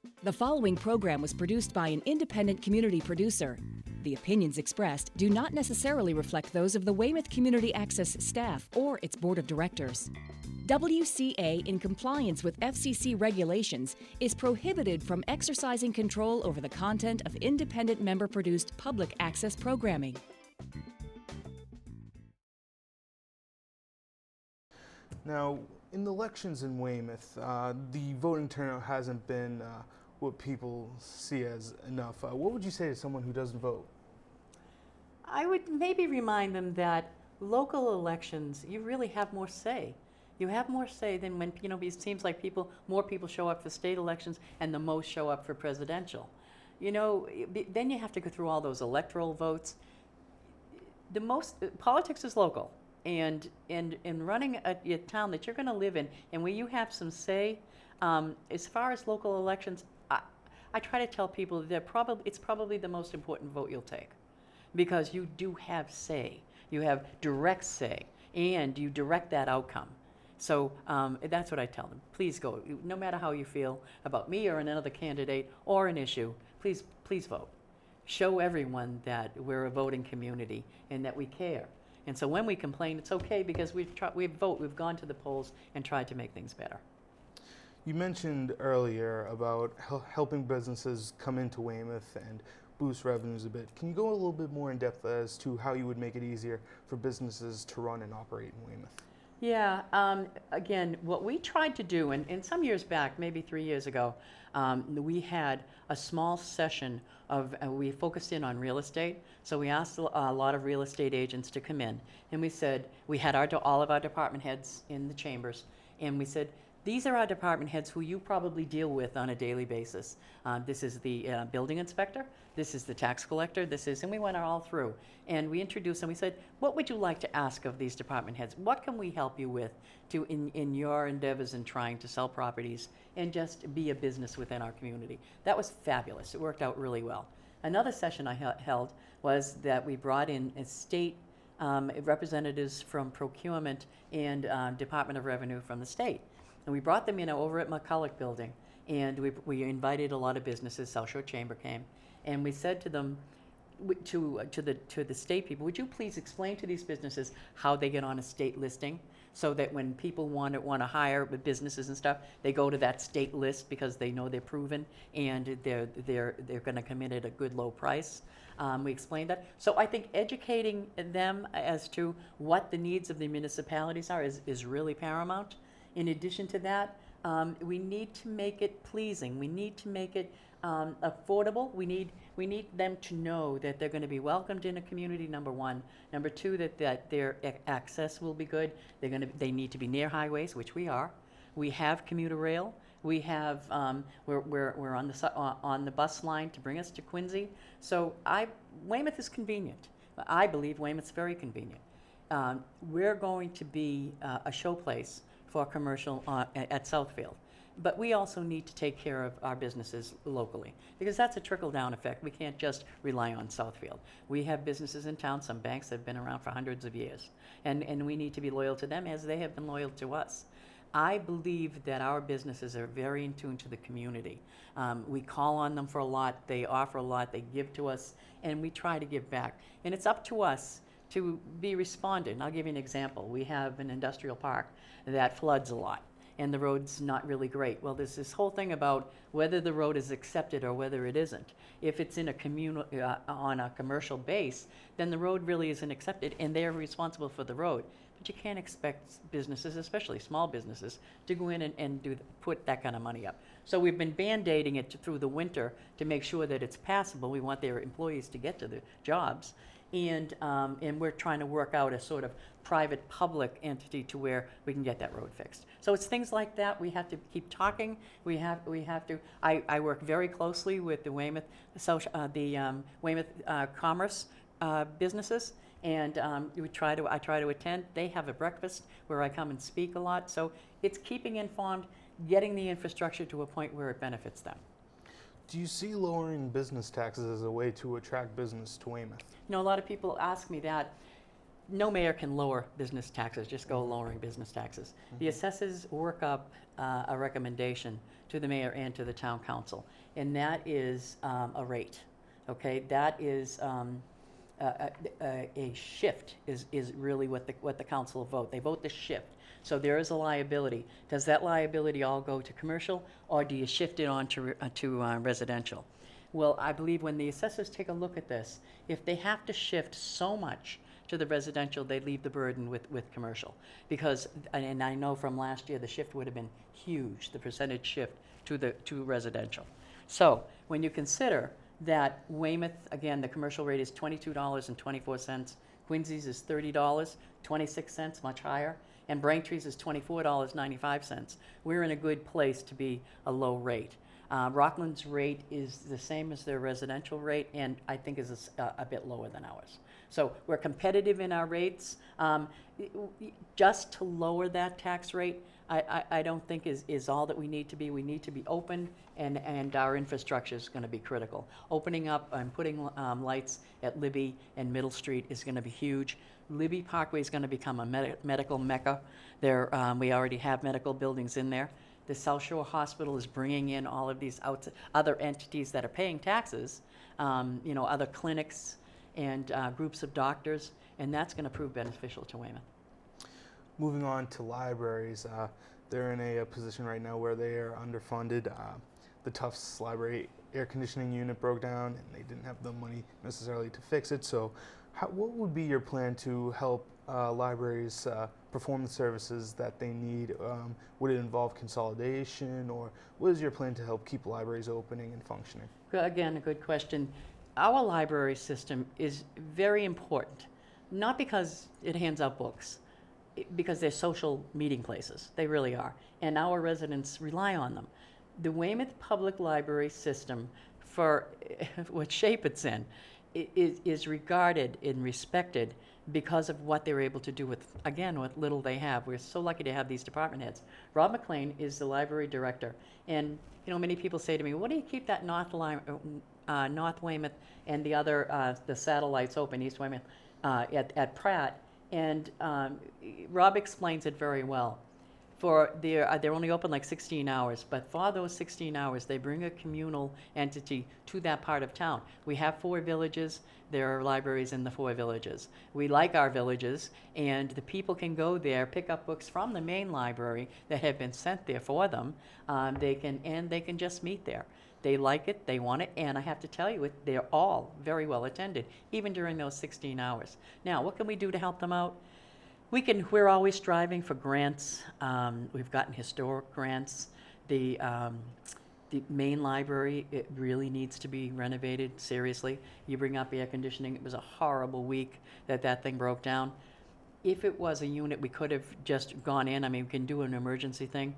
The following program was produced by an independent community producer. The opinions expressed do not necessarily reflect those of the Weymouth Community Access staff or its board of directors. WCA, in compliance with FCC regulations, is prohibited from exercising control over the content of independent member-produced public access programming. Now, in the elections in Weymouth, the voting turnout hasn't been what people see as enough. What would you say to someone who doesn't vote? I would maybe remind them that local elections, you really have more say. You have more say than when, it seems like more people show up for state elections and the most show up for presidential. Then you have to go through all those electoral votes. Politics is local. And in running a town that you're going to live in and where you have some say, as far as local elections, I try to tell people that it's probably the most important vote you'll take, because you do have say. You have direct say, and you direct that outcome. So that's what I tell them. Please go. No matter how you feel about me or another candidate or an issue, please vote. Show everyone that we're a voting community and that we care. And so when we complain, it's okay, because we've gone to the polls and tried to make things better. You mentioned earlier about helping businesses come into Weymouth and boost revenues a bit. Can you go a little bit more in depth as to how you would make it easier for businesses to run and operate in Weymouth? Yeah, again, what we tried to do, and some years back, maybe 3 years ago, we had a small session we focused in on real estate. So we asked a lot of real estate agents to come in, and we said, we had all of our department heads in the chambers, and we said, these are our department heads who you probably deal with on a daily basis. This is the building inspector, this is the tax collector, and we went all through. And we introduced them, we said, what would you like to ask of these department heads? What can we help you with in your endeavors in trying to sell properties and just be a business within our community? That was fabulous. It worked out really well. Another session I held was that we brought in state representatives from procurement and Department of Revenue from the state. And we brought them in over at McCulloch Building, and we invited a lot of businesses. South Shore Chamber came, and we said to them, to the state people, would you please explain to these businesses how they get on a state listing, so that when people want to hire businesses and stuff, they go to that state list because they know they're proven and they're going to come in at a good low price. We explained that. So I think educating them as to what the needs of the municipalities are is really paramount. In addition to that, we need to make it pleasing. We need to make it affordable. We need them to know that they're going to be welcomed in a community, number one. Number two, that their access will be good. They need to be near highways, which we are. We have commuter rail. We have we're on the bus line to bring us to Quincy. So Weymouth is convenient. I believe Weymouth's very convenient. We're going to be a showplace for commercial at Southfield. But we also need to take care of our businesses locally, because that's a trickle-down effect. We can't just rely on Southfield. We have businesses in town, some banks that have been around for hundreds of years, and we need to be loyal to them as they have been loyal to us. I believe that our businesses are very in tune to the community. We call on them for a lot, they offer a lot, they give to us, and we try to give back. And it's up to us to be respondent. I'll give you an example. We have an industrial park that floods a lot, and the road's not really great. Well, there's this whole thing about whether the road is accepted or whether it isn't. If it's in on a commercial base, then the road really isn't accepted, and they're responsible for the road. But you can't expect businesses, especially small businesses, to go in and put that kind of money up. So we've been band-aiding it through the winter to make sure that it's passable. We want their employees to get to the jobs. And we're trying to work out a sort of private-public entity to where we can get that road fixed. So it's things like that. We have to keep talking. We have to. I work very closely with the Weymouth Commerce businesses, and I try to attend. They have a breakfast where I come and speak a lot. So it's keeping informed, getting the infrastructure to a point where it benefits them. Do you see lowering business taxes as a way to attract business to Weymouth? A lot of people ask me that. no mayor can lower business taxes, just go lowering business taxes. The assessors work up a recommendation to the mayor and to the town council, and that is a rate, okay? That is a shift is really what the council vote. They vote the shift. So there is a liability. Does that liability all go to commercial, or do you shift it on to residential? Well, I believe when the assessors take a look at this, if they have to shift so much to the residential, they leave the burden with commercial. Because, and I know from last year, the shift would have been huge, the percentage shift to residential. So when you consider that Weymouth, again, the commercial rate is $22.24, Quincy's is $30, 26 cents, much higher, and Braintree's is $24.95. We're in a good place to be a low rate. Rockland's rate is the same as their residential rate, and I think is a bit lower than ours. So we're competitive in our rates. Just to lower that tax rate, I don't think is all that we need to be. We need to be open, and our infrastructure is going to be critical. Opening up and putting lights at Libby and Middle Street is going to be huge. Libby Parkway is going to become a medical mecca. There, we already have medical buildings in there. The South Shore Hospital is bringing in all of these other entities that are paying taxes, other clinics and groups of doctors, and that's going to prove beneficial to Weymouth. Moving on to libraries, they're in a position right now where they are underfunded. The Tufts Library air conditioning unit broke down, and they didn't have the money necessarily to fix it. So, what would be your plan to help libraries perform the services that they need? Would it involve consolidation, or what is your plan to help keep libraries opening and functioning? Again, a good question. Our library system is very important, not because it hands out books, because they're social meeting places. They really are. And our residents rely on them. The Weymouth Public Library system, for what shape it's in, is regarded and respected because of what they're able to do with, again, what little they have. We're so lucky to have these department heads. Rob McLean is the library director. And, many people say to me, what do you keep that North Weymouth and the other, the satellites open, East Weymouth, at Pratt? And Rob explains it very well. They're only open like 16 hours, but for those 16 hours, they bring a communal entity to that part of town. We have 4 villages. There are libraries in the 4 villages. We like our villages, and the people can go there, pick up books from the main library that have been sent there for them. They can just meet there. They like it, they want it, and I have to tell you, they're all very well attended, even during those 16 hours. Now, what can we do to help them out? We're always striving for grants. We've gotten historic grants. The main library, it really needs to be renovated, seriously. You bring up air conditioning, it was a horrible week that thing broke down. If it was a unit, we could have just gone in. I mean, we can do an emergency thing.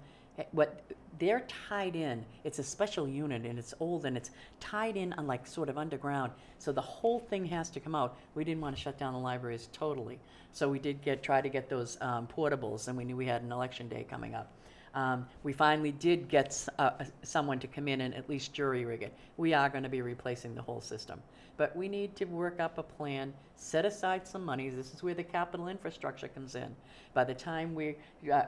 They're tied in. It's a special unit, and it's old, and it's tied in on sort of underground. So the whole thing has to come out. We didn't want to shut down the libraries totally. So we did try to get those portables, and we knew we had an election day coming up. We finally did get someone to come in and at least jury rig it. We are going to be replacing the whole system. But we need to work up a plan, set aside some money. This is where the capital infrastructure comes in. By the time we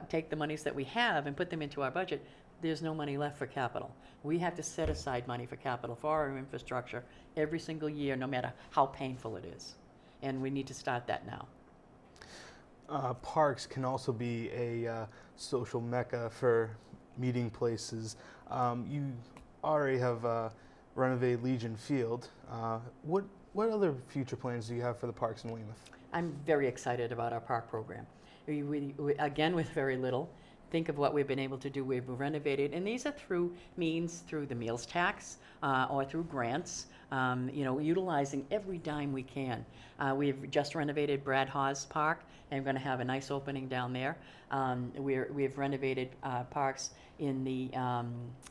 take the monies that we have and put them into our budget, there's no money left for capital. We have to set aside money for capital for our infrastructure every single year, no matter how painful it is. And we need to start that now. Parks can also be a social mecca for meeting places. You already have renovated Legion Field. What other future plans do you have for the parks in Weymouth? I'm very excited about our park program. We again, with very little, think of what we've been able to do. We've renovated, and these are through the meals tax or through grants, utilizing every dime we can. We've just renovated Brad Hawes Park, and we're going to have a nice opening down there. We've renovated parks in the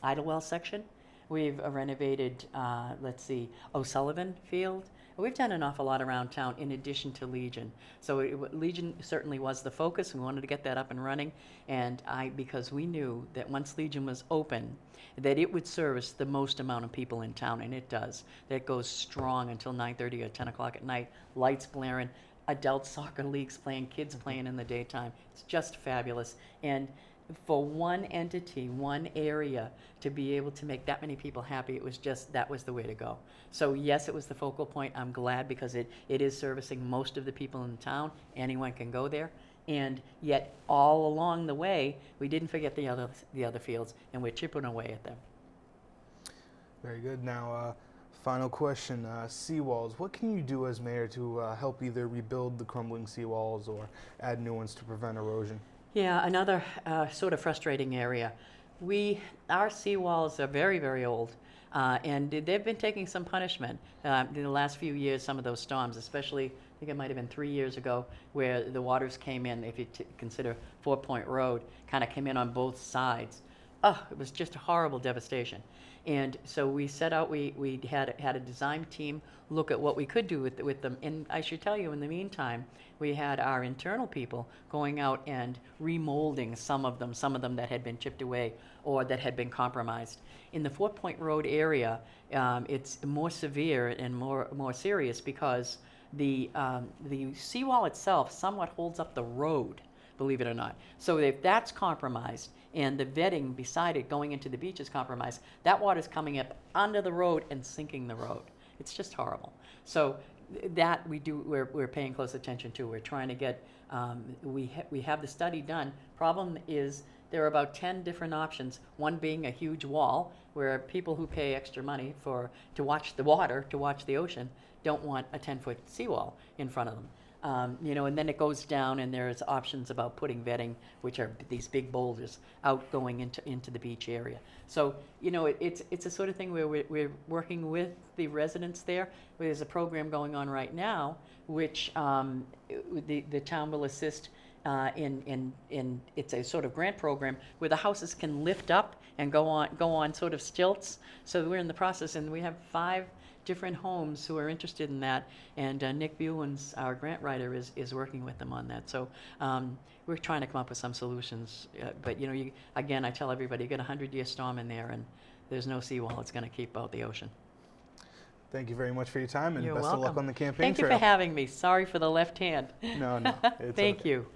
Idlewell section. We've renovated, O'Sullivan Field. We've done an awful lot around town in addition to Legion. So Legion certainly was the focus. We wanted to get that up and running. And because we knew that once Legion was open, that it would service the most amount of people in town, and it does. That goes strong until 9:30 or 10 o'clock at night, lights blaring, adult soccer leagues playing, kids playing in the daytime. It's just fabulous. And for one entity, one area, to be able to make that many people happy, that was the way to go. So yes, it was the focal point. I'm glad, because it is servicing most of the people in the town. Anyone can go there. And yet, all along the way, we didn't forget the other fields, and we're chipping away at them. Very good. Now, final question, seawalls. What can you do as mayor to help either rebuild the crumbling seawalls or add new ones to prevent erosion? Yeah, another sort of frustrating area. Our seawalls are very, very old, and they've been taking some punishment in the last few years. Some of those storms, especially, I think it might have been 3 years ago, where the waters came in. If you consider 4 Point Road, kind of came in on both sides. Oh, it was just a horrible devastation. And so we set out. We had a design team look at what we could do with them. And I should tell you, in the meantime, we had our internal people going out and remolding some of them that had been chipped away or that had been compromised. In the 4 Point Road area, it's more severe and more serious, because the seawall itself somewhat holds up the road, believe it or not. So if that's compromised and the vetting beside it going into the beach is compromised, that water's coming up under the road and sinking the road. It's just horrible. So that we're paying close attention to. We're trying to get, we have the study done. Problem is, there are about 10 different options, one being a huge wall, where people who pay extra money to watch the water, to watch the ocean, don't want a 10-foot seawall in front of them. And then it goes down, and there's options about putting vetting, which are these big boulders out going into the beach area. So, it's a sort of thing where we're working with the residents there. There's a program going on right now, which the town will assist in. It's a sort of grant program where the houses can lift up and go on sort of stilts. So we're in the process, and we have 5 different homes who are interested in that, and Nick Buens, our grant writer, is working with them on that. So we're trying to come up with some solutions. But again, I tell everybody, you get a 100-year storm in there, and there's no seawall. It's going to keep out the ocean. Thank you very much for your time, and You're best welcome. of luck on the campaign Thank trail. you for having me. Sorry for the left hand. No, it's Thank okay. you.